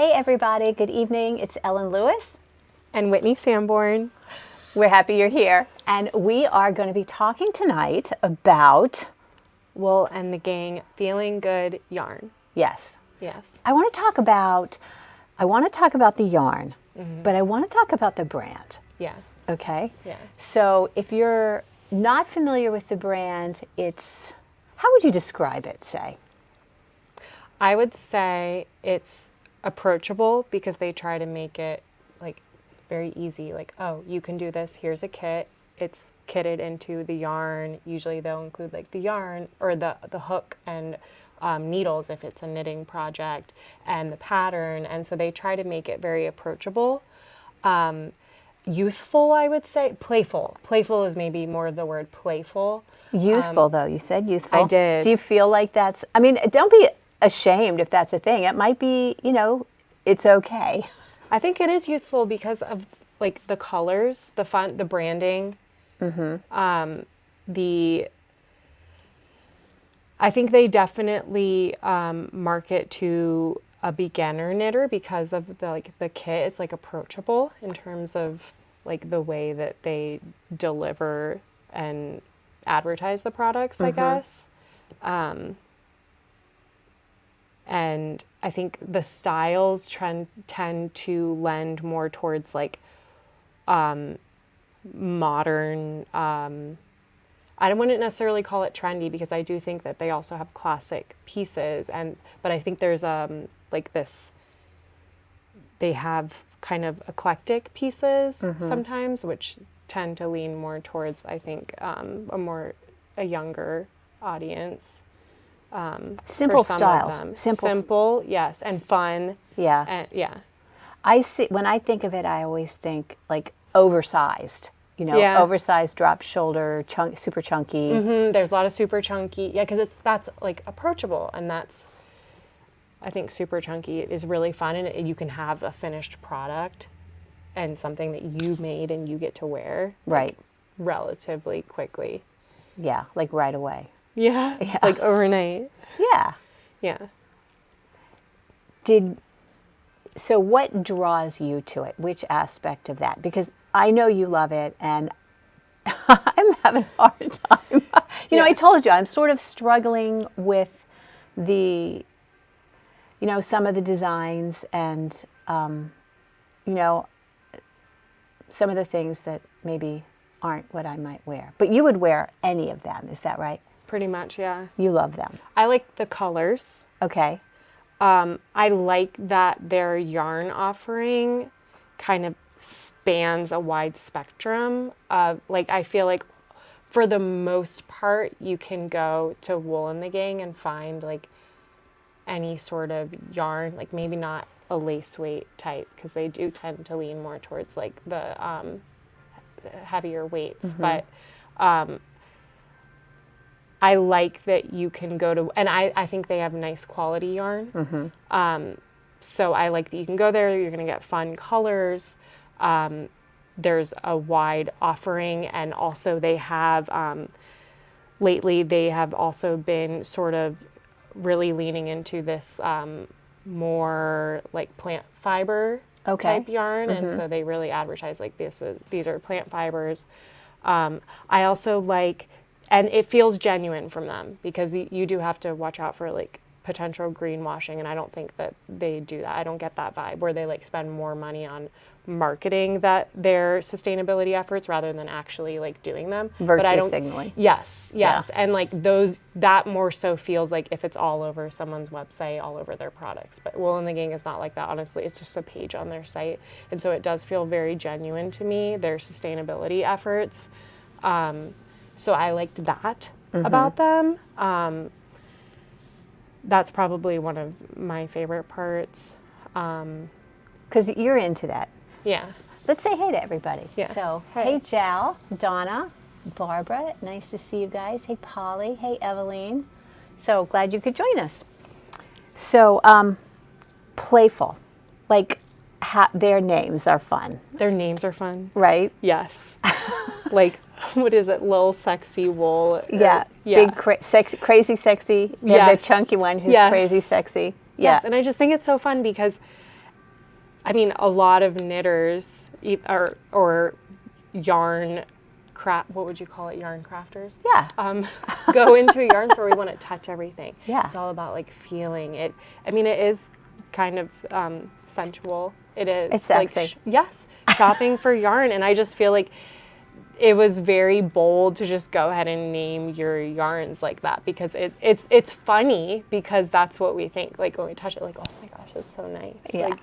Hey everybody, good evening. It's Ellen Lewis. And Whitney Sanborn. We're happy you're here. And we are going to be talking tonight about Wool and the Gang Feeling Good yarn. Yes. Yes. I want to talk about the yarn, but I want to talk about the brand. Yeah. Okay? Yeah. So if you're not familiar with the brand, how would you describe it, say? I would say it's approachable because they try to make it like very easy. Like, oh, you can do this. Here's a kit. It's kitted into the yarn. Usually they'll include like the yarn or the hook and needles if it's a knitting project and the pattern. And so they try to make it very approachable. Youthful, I would say. Playful. Playful is maybe more of the word playful. Youthful, though. You said youthful. I did. Do you feel like don't be ashamed if that's a thing. It might be, it's okay. I think it is youthful because of like the colors, the font, the branding. I think they definitely market to a beginner knitter because of the kit. It's like approachable in terms of like the way that they deliver and advertise the products, I guess. And I think the styles tend to lend more towards like modern, I wouldn't necessarily call it trendy because I do think that they also have classic pieces, but I think there's they have kind of eclectic pieces sometimes, which tend to lean more towards, I think, a younger audience. Simple styles. Simple, yes, and fun. Yeah. And, yeah. When I think of it, I always think like oversized. Oversized drop shoulder, super chunky. There's a lot of super chunky. Yeah, because that's like approachable, and I think super chunky is really fun, and you can have a finished product and something that you made and you get to wear right relatively quickly. Yeah, like right away. Yeah, like overnight. Yeah. Yeah. So what draws you to it? Which aspect of that? Because I know you love it, and I'm having a hard time. I told you, I'm sort of struggling with some of the designs and, some of the things that maybe aren't what I might wear. But you would wear any of them, is that right? Pretty much, yeah. You love them. I like the colors. Okay. I like that their yarn offering kind of spans a wide spectrum of, I feel like for the most part, you can go to Wool and the Gang and find any sort of yarn, maybe not a lace weight type, because they do tend to lean more towards the heavier weights, but I like that you can go to, and I think they have nice quality yarn. So I like that you can go there, you're going to get fun colors. There's a wide offering, and also they have, lately they have also been sort of really leaning into this more plant fiber type yarn. And so they really advertise these are plant fibers. I also like, and it feels genuine from them, because you do have to watch out for potential greenwashing, and I don't think that they do that. I don't get that vibe where they spend more money on marketing their sustainability efforts rather than actually doing them. Virtue signaling. Yes. Yeah. And that more so feels like if it's all over someone's website, all over their products. But Wool and the Gang is not like that, honestly. It's just a page on their site. And so it does feel very genuine to me, their sustainability efforts. So I liked that about them. That's probably one of my favorite parts. Because you're into that. Yeah. Let's say hey to everybody. Yeah. So, hey Jal, Donna, Barbara, nice to see you guys. Hey Polly, hey Eveline. So glad you could join us. So, playful. Their names are fun. Their names are fun. Right? Yes. What is it? Lil Sexy Wool. Yeah. Big, crazy sexy. Yeah. The chunky one who's crazy sexy. Yeah. Yes. And I just think it's so fun because I mean, a lot of knitters or yarn what would you call it? Yarn crafters? Yeah. Go into a yarn store, we want to touch everything. Yeah. It's all about like feeling it. I mean, it is kind of sensual. It is. It's sexy. Like, yes. Shopping for yarn. And I just feel like it was very bold to just go ahead and name your yarns like that, because it's funny, because that's what we think. Like when we touch it, like, oh my gosh, it's so nice. Yeah. Like,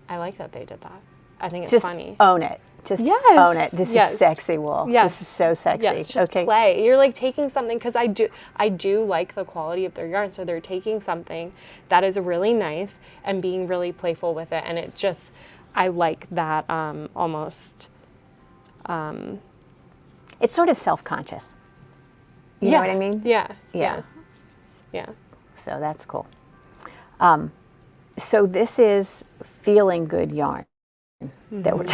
I like that they did that. I think it's Just funny. own it. Just Yes. own it. This Yes. is sexy wool. Yes. This is so sexy. Yes, just okay. play. You're like taking something, because I do like the quality of their yarn. So they're taking something that is really nice and being really playful with it. And it just, I like that almost. It's sort of self-conscious. You know what I mean? Yeah. Yeah. Yeah. So that's cool. So this is feeling good yarn that we're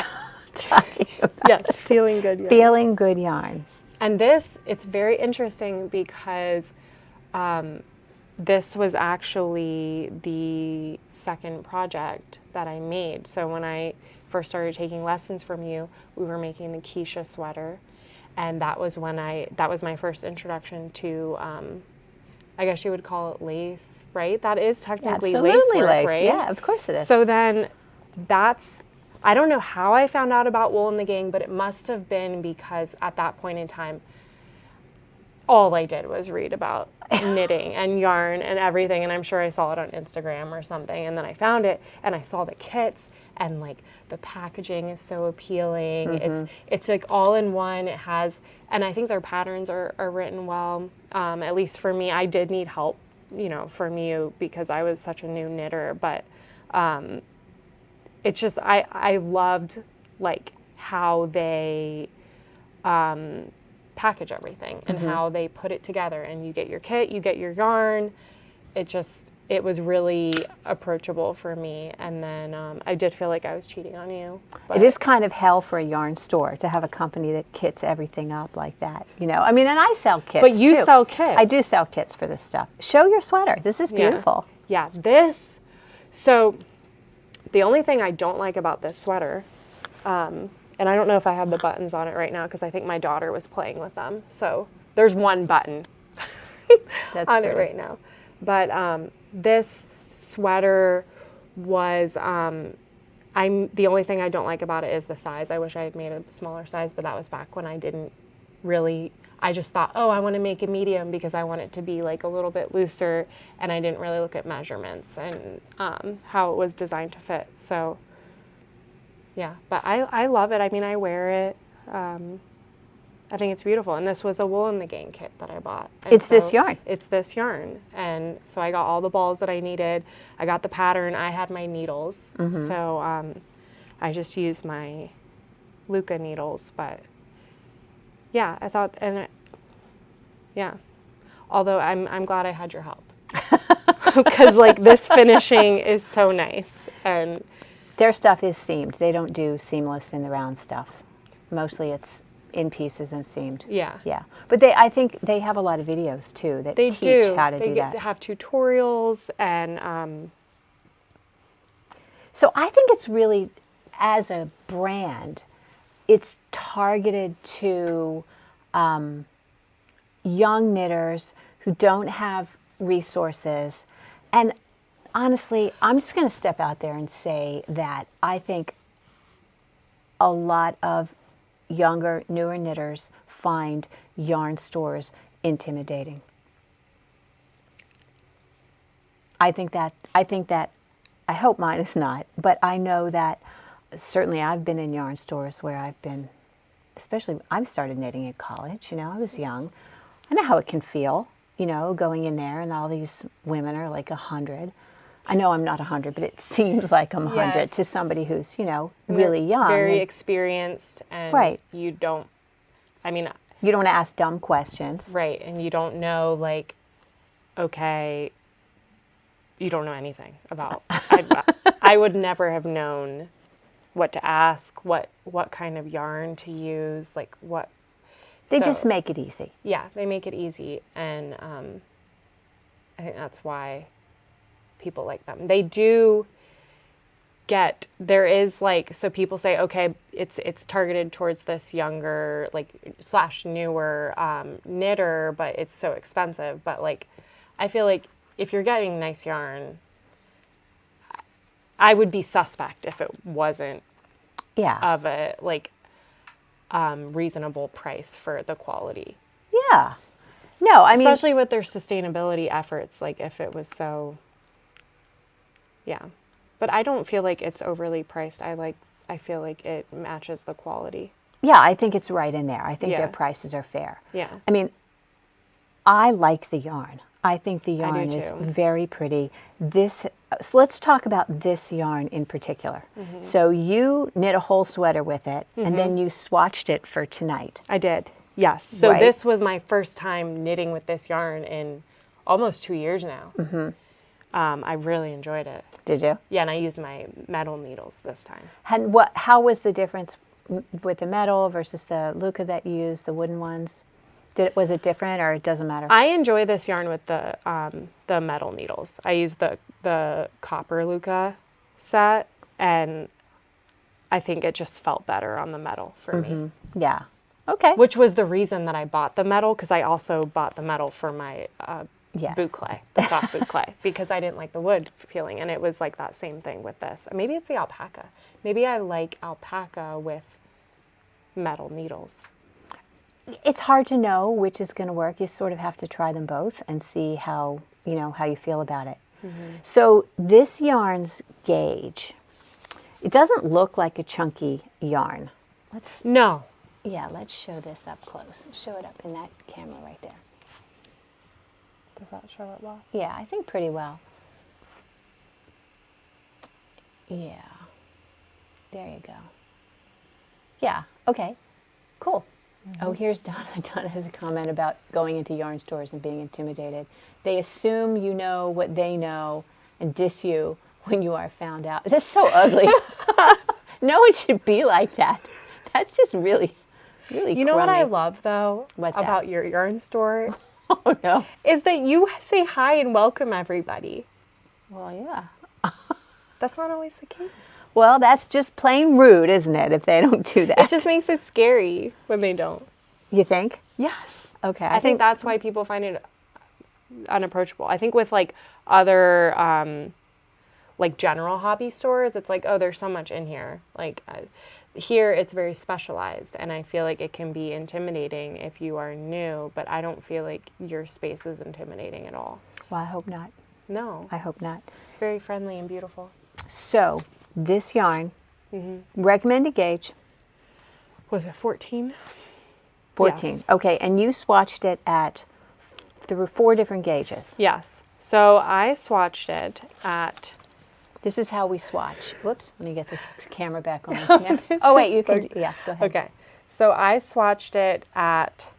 talking about. Yes, feeling good yarn. Feeling good yarn. And this, it's very interesting because this was actually the second project that I made. So when I first started taking lessons from you, we were making the Keisha sweater. And that was that was my first introduction to, I guess you would call it lace, right? That is technically lace work, right? Yeah, of course it is. So then I don't know how I found out about Wool in the Gang, but it must have been because at that point in time, all I did was read about knitting and yarn and everything. And I'm sure I saw it on Instagram or something. And then I found it and I saw the kits, and like the packaging is so appealing. Mm-hmm. It's like all in one. It has, and I think their patterns are written well. At least for me, I did need help, from you, because I was such a new knitter. But it's just, I loved like how they package everything and how they put it together, and you get your kit, you get your yarn. It was really approachable for me. And then I did feel like I was cheating on you. It is kind of hell for a yarn store to have a company that kits everything up like that. I mean, and I sell kits. But you too. sell kits. I do sell kits for this stuff. Show your sweater. This is beautiful. Yeah, so the only thing I don't like about this sweater, and I don't know if I have the buttons on it right now because I think my daughter was playing with them. So there's one button on it right now. But this sweater was, the only thing I don't like about it is the size. I wish I had made a smaller size, but that was back when I didn't really, I just thought, I want to make a medium because I want it to be like a little bit looser, and I didn't really look at measurements and how it was designed to fit. So yeah, but I love it. I mean, I wear it. I think it's beautiful. And this was a Wool in the Gang kit that I bought. And It's this yarn. It's this yarn. And so I got all the balls that I needed. I got the pattern. I had my needles. So I just used my Luca needles. But yeah, I thought, yeah. Although I'm glad I had your help. Because like this finishing is so nice. And Their stuff is seamed. They don't do seamless in the round stuff. Mostly it's in pieces and seamed. yeah. Yeah. But I think they have a lot of videos too that They teach how to they do that. have tutorials and So I think it's really, as a brand, it's targeted to young knitters who don't have resources. And honestly, I'm just going to step out there and say that I think a lot of younger, newer knitters find yarn stores intimidating. I hope mine is not, but I know that certainly I've been in yarn stores where I've started knitting at college, I was young. I know how it can feel, going in there and all these women are like 100. I know I'm not 100, but it seems like I'm 100 to somebody who's, really young. very experienced, and Right. you don't want to ask dumb questions. right, and you don't know, like, okay, you don't know anything about, I would never have known what to ask, what kind of yarn to use, like what. They just make it easy. Yeah, they make it easy, and I think that's why people like them. They do there is like, so people say, okay, it's targeted towards this younger, like / newer knitter, but it's so expensive. But like, I feel like if you're getting nice yarn, I would be suspect if it wasn't of a like reasonable price for the quality. Yeah. No, I mean, especially with their sustainability efforts, like if it was so, yeah. But I don't feel like it's overly priced. I feel like it matches the quality. yeah, I think it's right in there. I think Yeah. their prices are fair. Yeah. I mean, I like the yarn. I think the yarn is too. very pretty. So let's talk about this yarn in particular. Mm-hmm. So you knit a whole sweater with it, and then you swatched it for tonight. I did. Yes. So Right. this was my first time knitting with this yarn in almost 2 years now. Mm-hmm. I really enjoyed it. Did you? Yeah, and I used my metal needles this time. And how was the difference with the metal versus the Luca that you used, the wooden ones? Was it different, or it doesn't matter? I enjoy this yarn with the metal needles. I use the copper Luca set, and I think it just felt better on the metal for me. Yeah. Okay. Which was the reason that I bought the metal, because I also bought the metal for my Yes. boot clay, the soft boot clay, because I didn't like the wood feeling, and it was like that same thing with this. Maybe it's the alpaca. Maybe I like alpaca with metal needles. It's hard to know which is going to work. You sort of have to try them both and see how you feel about it. So this yarn's gauge, it doesn't look like a chunky yarn. Let's show this up close. Show it up in that camera right there. Does that show it well? Yeah, I think pretty well. Yeah. There you go. Yeah, okay. Cool. Oh, here's Donna. Donna has a comment about going into yarn stores and being intimidated. They assume you know what they know and diss you when you are found out. It's just so ugly. No one should be like that. That's just really, really You know what I crummy. love, though, What's that? about your yarn store? Oh, no. Is that you say hi and welcome everybody. Well, yeah. That's not always the case. Well, that's just plain rude, isn't it, if they don't do that? It just makes it scary when they don't. You think? Yes. Okay. I think that's why people find it unapproachable. I think with like other like general hobby stores, it's like, oh, there's so much in here. Like here it's very specialized, and I feel like it can be intimidating if you are new, but I don't feel like your space is intimidating at all. Well, I hope not. No. I hope not. It's very friendly and beautiful. So, this yarn, recommended gauge, Was it 14? 14. Yes. Okay, and you swatched it at 4 different gauges. Yes. So I swatched it at... This is how we swatch. Whoops, let me get this camera back on. Yeah. Oh, wait, you can, yeah, go ahead. Okay. So I swatched it at...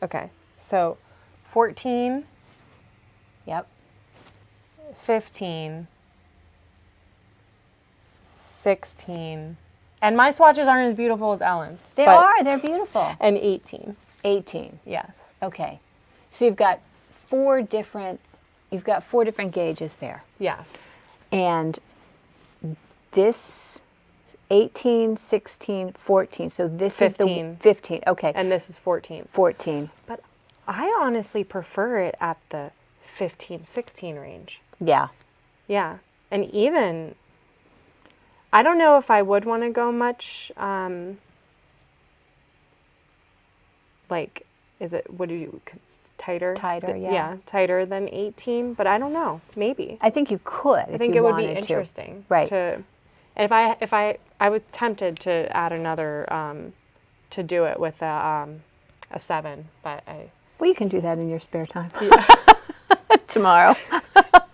Okay. So 14, Yep. 15, 16, and my swatches aren't as beautiful as Ellen's. They but- are, they're beautiful. And 18. 18. Yes. Okay. So you've got 4 different gauges there. Yes. And this 18, 16, 14. So this 15. is the 15. Okay. And this is 14. 14. But I honestly prefer it at the 15, 16 range. Yeah. Yeah. And even, I don't know if I would want to go much, like, what do you, tighter? Tighter, yeah. Yeah, tighter than 18, but I don't know, maybe. I think you could. I think it would be interesting. Right. And if I was tempted to add another, to do it with a 7, but Well, you can do that in your spare time. Tomorrow.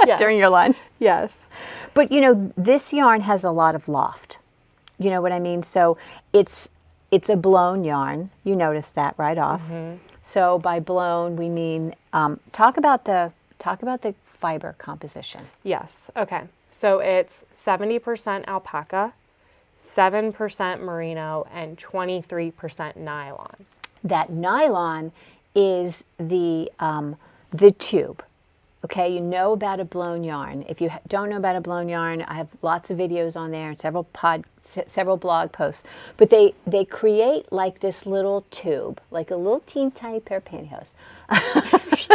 Yes. During your lunch. Yes. But this yarn has a lot of loft. You know what I mean? So it's a blown yarn. You notice that right off. So by blown we mean talk about the fiber composition. Yes. Okay. So it's 70% alpaca, 7% merino, and 23% nylon. That nylon is the tube. Okay, you know about a blown yarn. If you don't know about a blown yarn, I have lots of videos on there and several blog posts. But they create like this little tube, like a little teeny tiny pair of pantyhose.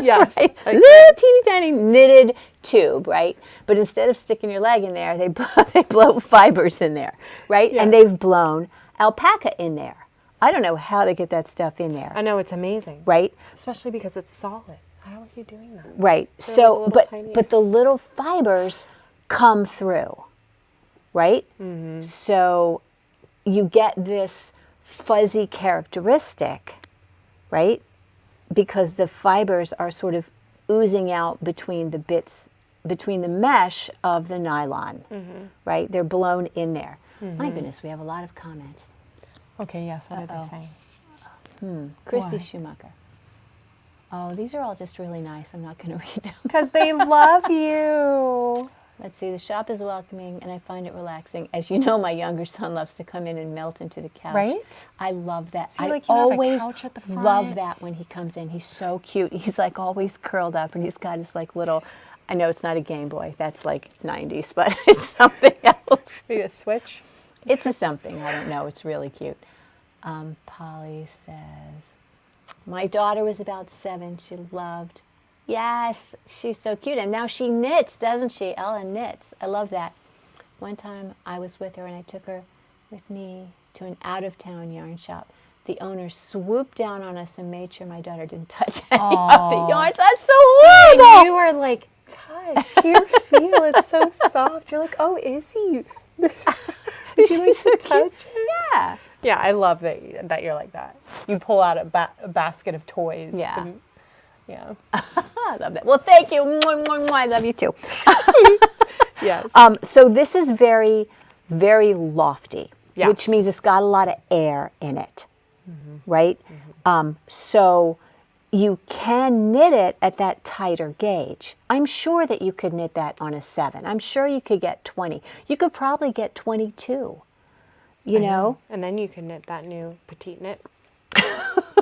Yes. Right? Little teeny tiny knitted tube, right? But instead of sticking your leg in there, they blow fibers in there, right? Yeah. And they've blown alpaca in there. I don't know how they get that stuff in there. I know, it's amazing. Right? Especially because it's solid. How are you doing that? Right. They're So, like a little tiny- but the little fibers come through, right? Mm-hmm. So you get this fuzzy characteristic, right? Because the fibers are sort of oozing out between the bits, between the mesh of the nylon, right? They're blown in there. My goodness, we have a lot of comments. Okay, yes, what are they saying? Christy What? Schumacher. Oh, these are all just really nice. I'm not going to read them. Because they love you. Let's see. The shop is welcoming, and I find it relaxing. As you know, my younger son loves to come in and melt into the couch. Right? I love that. See, I like, you have a always couch at the love front. that when he comes in. He's so cute. He's like always curled up, and he's got his like little. I know it's not a Game Boy. That's like 90s, but it's something else. Maybe a switch? It's a something. I don't know. It's really cute. Polly says, my daughter was about 7. She loved. Yes, she's so cute. And now she knits, doesn't she? Ella knits. I love that. One time I was with her and I took her with me to an out-of-town yarn shop. The owner swooped down on us and made sure my daughter didn't touch any of the yarns. That's so horrible. And you are like, touch, here, feel, it's so soft. You're like, oh, Izzy. Would you like to touch it? Yeah. Yeah, I love that you're like that. You pull out a basket of toys. Yeah. And, yeah. I love that. Well, thank you. Mwah, mwah, mwah. I love you too. Yes. So this is very, very lofty, Yes. which means it's got a lot of air in it, right? So you can knit it at that tighter gauge. I'm sure that you could knit that on a 7. I'm sure you could get 20. You could probably get 22, you know? And then you can knit that new petite knit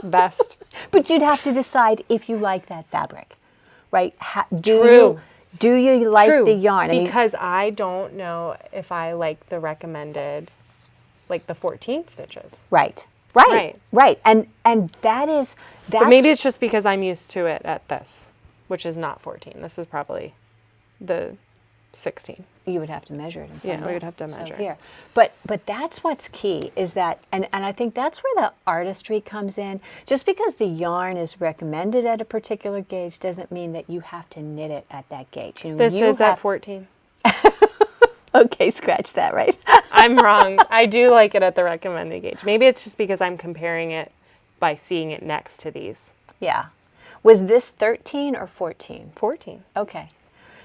vest. But you'd have to decide if you like that fabric, right? True. Do you like True, the yarn? I mean, because I don't know if I like the recommended, like the 14 stitches. Right. And that's But maybe it's just because I'm used to it at this, which is not 14. This is probably the 16. you would have to measure it. And Yeah, find we out. would have to So measure. here, but that's what's key is that, and I think that's where the artistry comes in. Just because the yarn is recommended at a particular gauge doesn't mean that you have to knit it at that gauge. You know, This you is at have- 14. Okay, scratch that, right? I'm wrong. I do like it at the recommended gauge. Maybe it's just because I'm comparing it by seeing it next to these. Yeah. Was this 13 or 14? 14. Okay.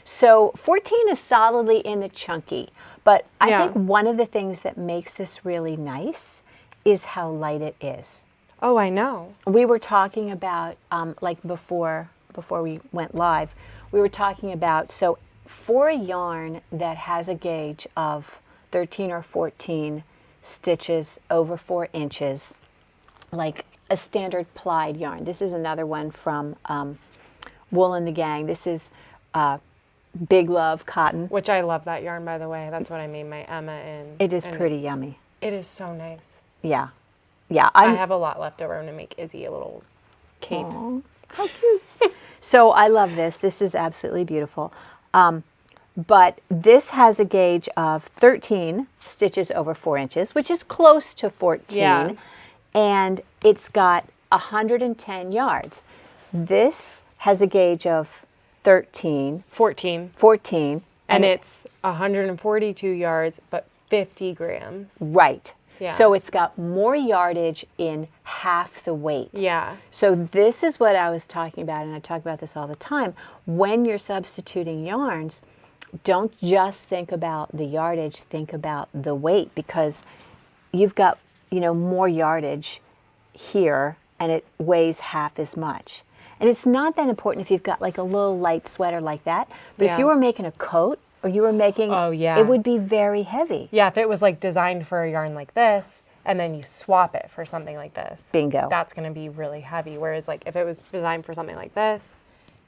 So 14 is solidly in the chunky, but I Yeah. think one of the things that makes this really nice is how light it is. Oh, I know. We were talking about, like before we went live, we were talking about, so for a yarn that has a gauge of 13 or 14 stitches over 4 inches, like a standard plied yarn. This is another one from Wool and the Gang. This is Big Love cotton. Which I love that yarn, by the way. That's what I made my Emma in. It is and pretty yummy. It is so nice. Yeah. Yeah. I have a lot left over. I'm going to make Izzy a little cape. Aw, how cute. So I love this. This is absolutely beautiful. But this has a gauge of 13 stitches over 4 inches, which is close to 14. Yeah. And it's got 110 yards. This has a gauge of 13, 14. 14. And it's 142 yards, but 50 grams. Right. Yeah. So it's got more yardage in half the weight. Yeah. So this is what I was talking about, and I talk about this all the time. When you're substituting yarns, don't just think about the yardage, think about the weight, because you've got, more yardage here and it weighs half as much. And it's not that important if you've got like a little light sweater like that, but if Yeah. you were making a coat or you were making, Oh, yeah. it would be very heavy. Yeah, if it was like designed for a yarn like this, and then you swap it for something like this. Bingo. That's going to be really heavy. Whereas like if it was designed for something like this,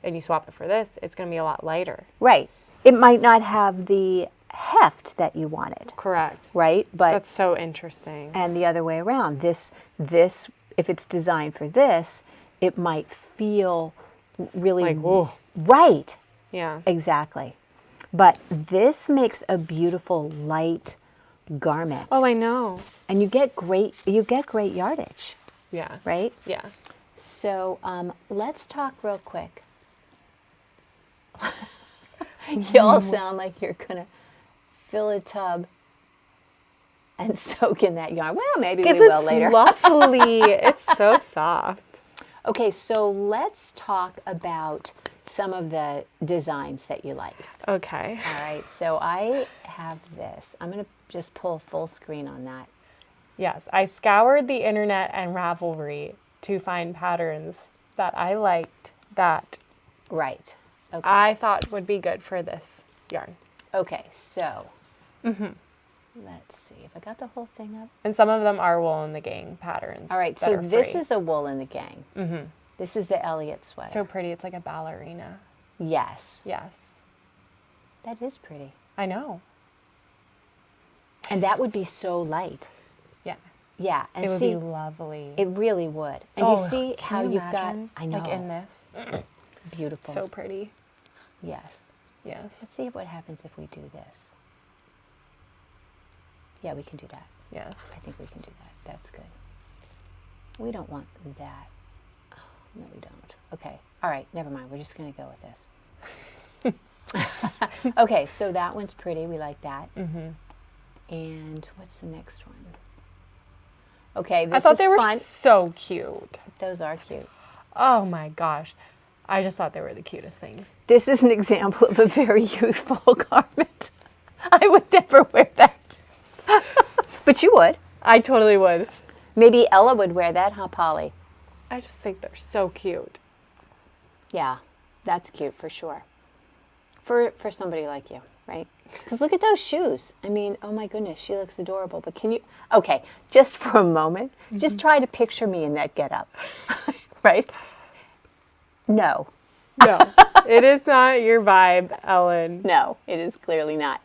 and you swap it for this, it's going to be a lot lighter. Right. It might not have the heft that you wanted. Correct. Right? But That's so interesting. and the other way around. This if it's designed for this, it might feel really Like, whoa. right. Yeah. Exactly. But this makes a beautiful light garment. Oh, I know. And you get great yardage, Yeah. right? Yeah. So let's talk real quick. You all sound like you're going to fill a tub and soak in that yarn. Well, maybe we will later. It's lovely. It's so soft. Okay, so let's talk about some of the designs that you like. Okay. All right, so I have this. I'm going to just pull full screen on that. Yes, I scoured the internet and Ravelry to find patterns that I liked that Right. Okay. I thought would be good for this yarn. Okay, so let's see if I got the whole thing up. And some of them are wool in the gang patterns. All right, that so are this free. is a wool in the gang. Mm-hmm. This is the Elliott sweater. So pretty. It's like a ballerina. Yes, Yes. that is pretty. I know. And that would be so light. Yeah. Yeah, and It would see, be lovely. it really would. And Oh, you see can how you you've imagine? got, I know, Like in this. beautiful. So pretty. Yes. Yes. Let's see what happens if we do this. Yeah, we can do that. Yes. I think we can do that. That's good. We don't want that. Oh, no, we don't. Okay. All right. Never mind. We're just going to go with this. Okay. So that one's pretty. We like that. Mm-hmm. And what's the next one? Okay. This I thought is they were fun. so cute. Those are cute. Oh my gosh. I just thought they were the cutest things. This is an example of a very youthful garment. I would never wear that. But you would. I totally would. Maybe Ella would wear that, huh, Polly? I just think they're so cute. Yeah, that's cute for sure. For somebody like you, right? Because look at those shoes. I mean, oh my goodness, she looks adorable. But can you, okay, just for a moment, just try to picture me in that getup, right? No, No, it is not your vibe, Ellen. no, it is clearly not.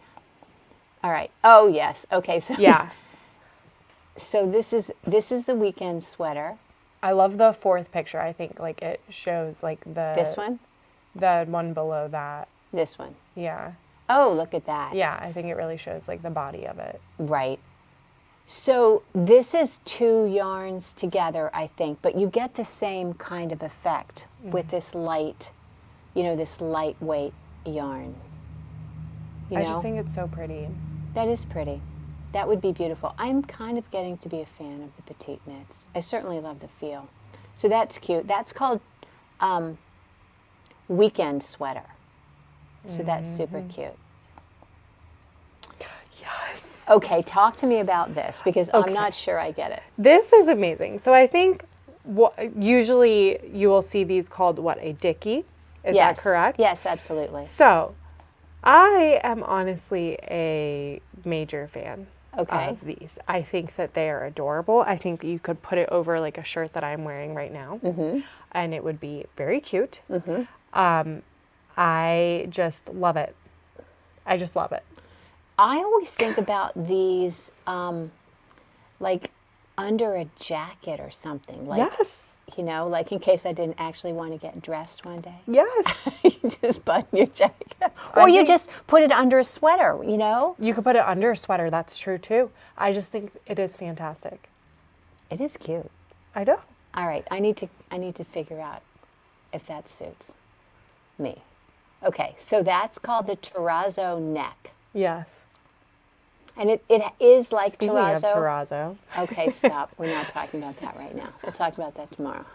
All right. Oh yes. Okay. So Yeah. So this is the weekend sweater. I love the fourth picture. I think like it shows like the This one. the one below that. This one. Yeah. Oh, look at that. Yeah, I think it really shows like the body of it. Right. So this is two yarns together, I think, but you get the same kind of effect with this light, this lightweight yarn. I just think it's so pretty. That is pretty. That would be beautiful. I'm kind of getting to be a fan of the petite knits. I certainly love the feel. So that's cute. That's called weekend sweater. So that's super cute. Yes. Okay, talk to me about this because Okay. I'm not sure I get it. This is amazing. So I think usually you will see these called a dickie. Is Yes. that correct? Yes, absolutely. So I am honestly a major fan Okay. of these. I think that they are adorable. I think you could put it over like a shirt that I'm wearing right now, and it would be very cute. I just love it. I just love it. I always think about these like under a jacket or something. Like, Yes. like in case I didn't actually want to get dressed one day. Yes. You just button your jacket. Or you think- just put it under a sweater, You could put it under a sweater. That's true too. I just think it is fantastic. It is cute. I know. All right, I need to figure out if that suits me. Okay, so that's called the terrazzo neck. Yes. And it is like Speaking terrazzo. of terrazzo. Okay, stop. We're not talking about that right now. We'll talk about that tomorrow.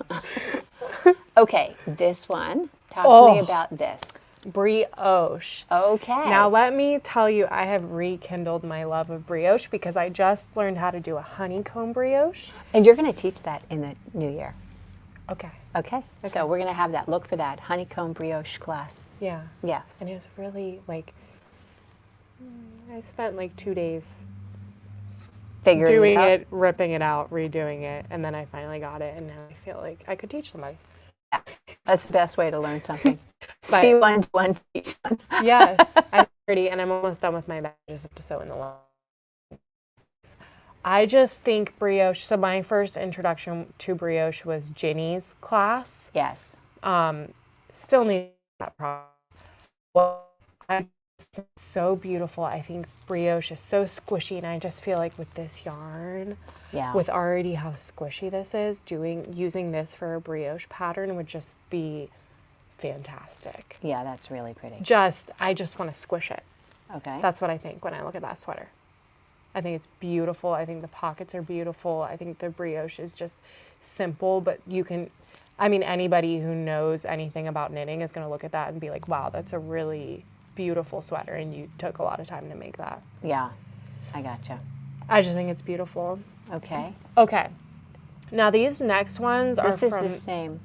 Okay, this one. Talk to me about this. Brioche. Okay. Now let me tell you, I have rekindled my love of brioche because I just learned how to do a honeycomb brioche. And you're going to teach that in the new year. Okay. Okay. So we're going to have that. Look for that honeycomb brioche class. Yeah. Yes. And it was really like, I spent like 2 days Figuring doing out. it, ripping it out, redoing it, and then I finally got it, and now I feel like I could teach somebody. That's the best way to learn something. But- See one, teach one. Yes, I'm pretty, and I'm almost done with my bag. I just have to sew in the line. I just think brioche. So my first introduction to brioche was Ginny's class. Yes. Still need that problem. Well, I just think it's so beautiful. I think brioche is so squishy, and I just feel like with this yarn, Yeah. with already how squishy this is, using this for a brioche pattern would just be fantastic. Yeah, that's really pretty. I just want to squish it. Okay. That's what I think when I look at that sweater. I think it's beautiful. I think the pockets are beautiful. I think the brioche is just simple, but anybody who knows anything about knitting is going to look at that and be like, wow, that's a really beautiful sweater, and you took a lot of time to make that. Yeah, I gotcha. I just think it's beautiful. Okay. Okay. Now these next ones are This is from... the same.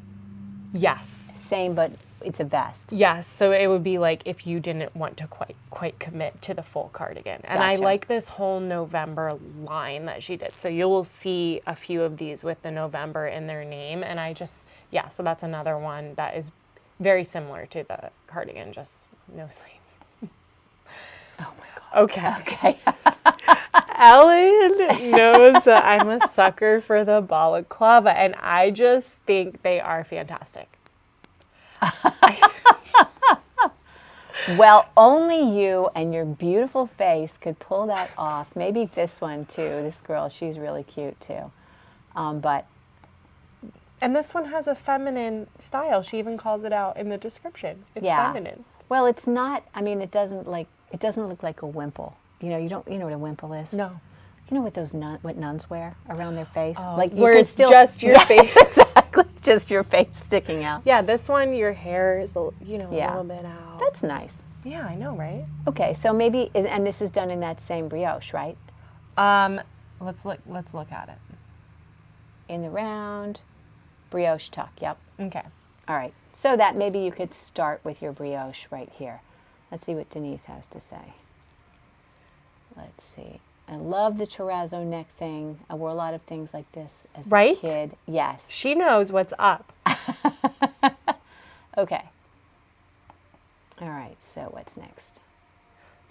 Yes. Same, but it's a vest. Yes, so it would be like if you didn't want to quite commit to the full cardigan. And I Gotcha. like this whole November line that she did. So you will see a few of these with the November in their name. And so that's another one that is very similar to the cardigan, just no sleeve. Oh my God. Okay. Okay. Ellen knows that I'm a sucker for the balaclava, and I just think they are fantastic. Well, only you and your beautiful face could pull that off. Maybe this one too. This girl, she's really cute too. But And this one has a feminine style. She even calls it out in the description. It's feminine. well, it's not. I mean, it doesn't look like a wimple. You know what a wimple is? No. You know what nuns wear around their face? Where it's just your face. Exactly, just your face sticking out. Yeah, this one, your hair is, a little bit out. That's nice. Yeah, I know, right? Okay, so maybe, and this is done in that same brioche, right? Let's look at it. In the round, brioche tuck, yep. Okay. All right, so that maybe you could start with your brioche right here. Let's see what Denise has to say. Let's see. I love the terrazzo neck thing. I wore a lot of things like this as a kid. Yes. She knows what's up. Okay. All right, so what's next?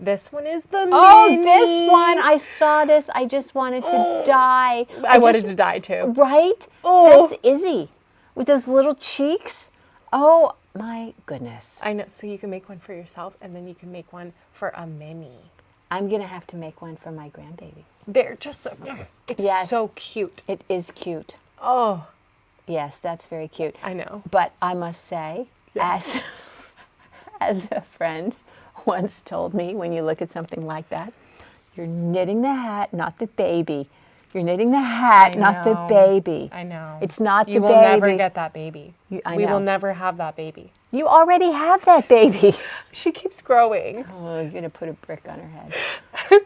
This one is the Oh, mini. this one. I saw this. I just wanted to die. I wanted to die too. Right? Oh. That's Izzy with those little cheeks. Oh, my goodness. I know. So you can make one for yourself, and then you can make one for a mini. I'm going to have to make one for my grandbaby. They're just it's so cute. It is cute. Oh, Yes, that's very cute. I know. But I must say, as a friend once told me, when you look at something like that, you're knitting the hat, not the baby. You're knitting the hat, not the baby. I know. It's not the You baby. will never get that baby. I We know. will never have that baby. You already have that baby. She keeps growing. Oh, you're going to put a brick on her head.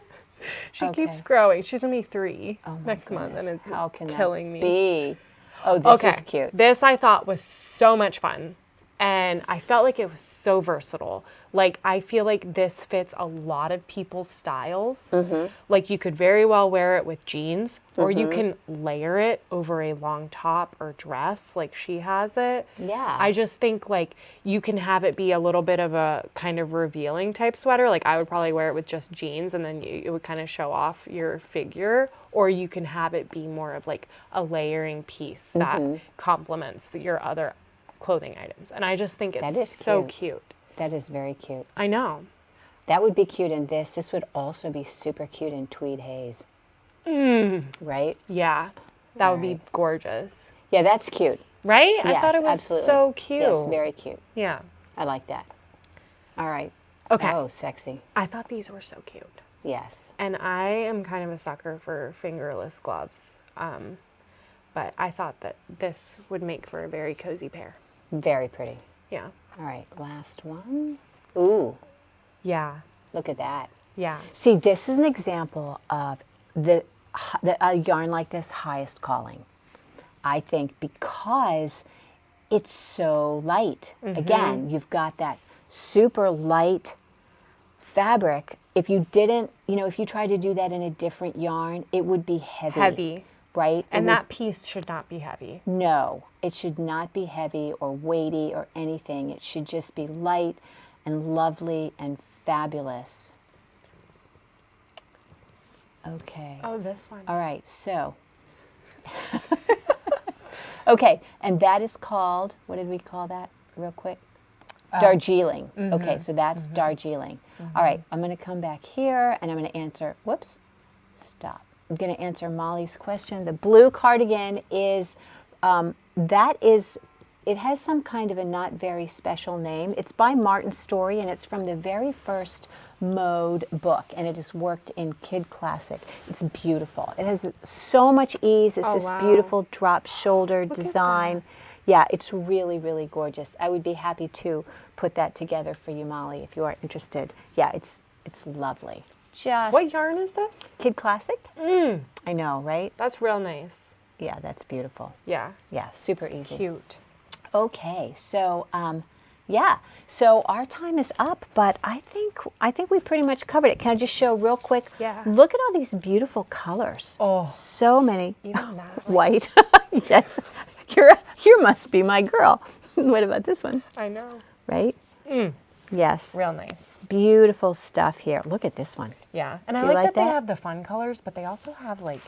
She keeps growing. She's going to be 3 Oh my next month, and goodness. it's How can killing that me. be? Oh, this is cute. This I thought was so much fun. And I felt like it was so versatile. Like, I feel like this fits a lot of people's styles. Mm-hmm. Like, you could very well wear it with jeans, or you can layer it over a long top or dress like she has it. Yeah. I just think, like, you can have it be a little bit of a kind of revealing type sweater. Like, I would probably wear it with just jeans, and then it would kind of show off your figure. Or you can have it be more of, like, a layering piece that complements your other clothing items. And I just think it's so cute. That is very cute. I know. That would be cute in this. This would also be super cute in tweed haze. Right? Yeah. That would be Right. gorgeous. Yeah, that's cute. Right? I Yes, thought it was absolutely. so cute. Yes, very cute. Yeah. I like that. All right. Okay. Oh, sexy. I thought these were so cute. Yes. And I am kind of a sucker for fingerless gloves. But I thought that this would make for a very cozy pair. Very pretty. Yeah. All right, last one. Ooh, Yeah. look at that. Yeah. See, this is an example of a yarn like this highest calling. I think because it's so light. Again, you've got that super light fabric. If you didn't, if you tried to do that in a different yarn, it would be heavy. Heavy. right? And that piece should not be heavy. No, it should not be heavy or weighty or anything. It should just be light and lovely and fabulous. Okay. Oh, this one. All right, so. Okay, and that is called, what did we call that real quick? Darjeeling. Okay, so that's Darjeeling. All right, I'm going to come back here and I'm going to answer, whoops, stop. I'm going to answer Molly's question. The blue cardigan is, it has some kind of a not very special name. It's by Martin Story, and it's from the very first Mode book, and it is worked in Kid Classic. It's beautiful. It has so much ease. It's this beautiful drop shoulder design. Yeah, it's really, really gorgeous. I would be happy to put that together for you, Molly, if you are interested. Yeah, it's lovely. Just What yarn is this? Kid Classic? I know, right? That's real nice. Yeah, that's beautiful. Yeah. Yeah, super easy. Cute. Okay, so yeah, so our time is up, but I think we pretty much covered it. Can I just show real quick? Yeah. Look at all these beautiful colors. Oh, so many. even that. White. Yes, you must be my girl. What about this one? I know. Right? Yes. Real nice. Beautiful stuff here. Look at this one. Yeah, and Do I you like like that they that? have the fun colors, but they also have like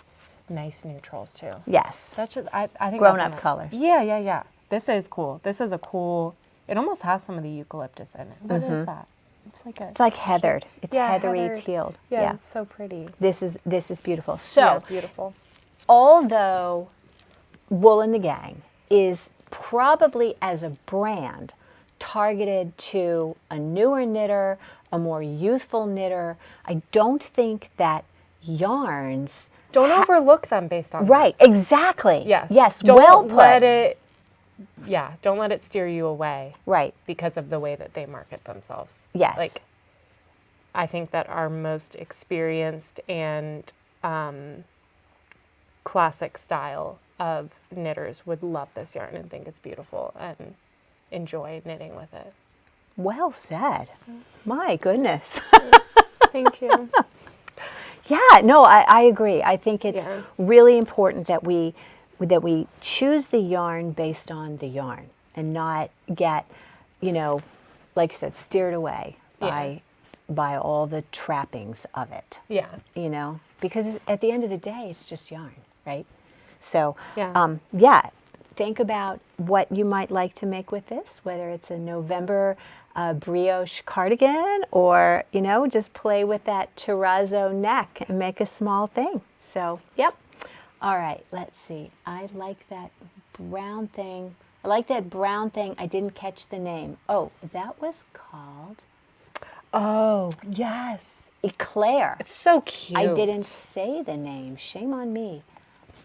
nice neutrals too. Yes. That's just, I think Grown that's up a nice- colors. Yeah. This is cool. This is a cool. It almost has some of the eucalyptus in it. What is that? It's like a. It's like heathered. It's Yeah, heathery heathered. tealed. Yeah, it's so pretty. This is beautiful. So. Yeah, beautiful. Although Wool and the Gang is probably as a brand targeted to a newer knitter, a more youthful knitter, I don't think that yarns. Don't overlook them based on Right, exactly. Yes. Yes, Don't well put. let it. Yeah. Don't let it steer you away Right, because of the way that they market themselves. yes. Like, I think that our most experienced and classic style of knitters would love this yarn and think it's beautiful and enjoy knitting with it. Well said. My goodness. Thank you. Yeah, no, I agree. I think it's Yeah. really important that we choose the yarn based on the yarn and not get, like you said, steered away by all the trappings of it. Yeah. Because at the end of the day, it's just yarn, right? So, Yeah. think about what you might like to make with this, whether it's a November brioche cardigan or, just play with that terrazzo neck and make a small thing. So, yep. All right, let's see. I like that brown thing. I didn't catch the name. Oh, that was called Oh, yes. Eclair. It's so cute. I didn't say the name. Shame on me.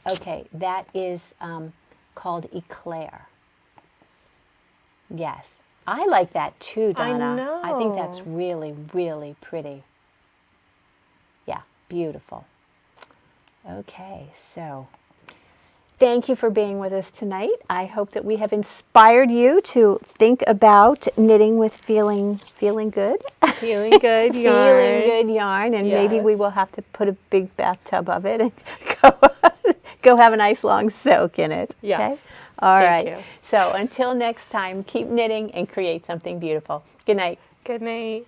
Okay, that is called Eclair. Yes. I like that too, Donna. I think that's know. really, really pretty. Yeah, beautiful. Okay, so thank you for being with us tonight. I hope that we have inspired you to think about knitting with feeling good. Feeling good yarn. Feeling good yarn, and maybe Yes. we will have to put a big bathtub of it and go have a nice long soak in it. Yes. Okay? All Thank right. you. So until next time, keep knitting and create something beautiful. Good night. Good night.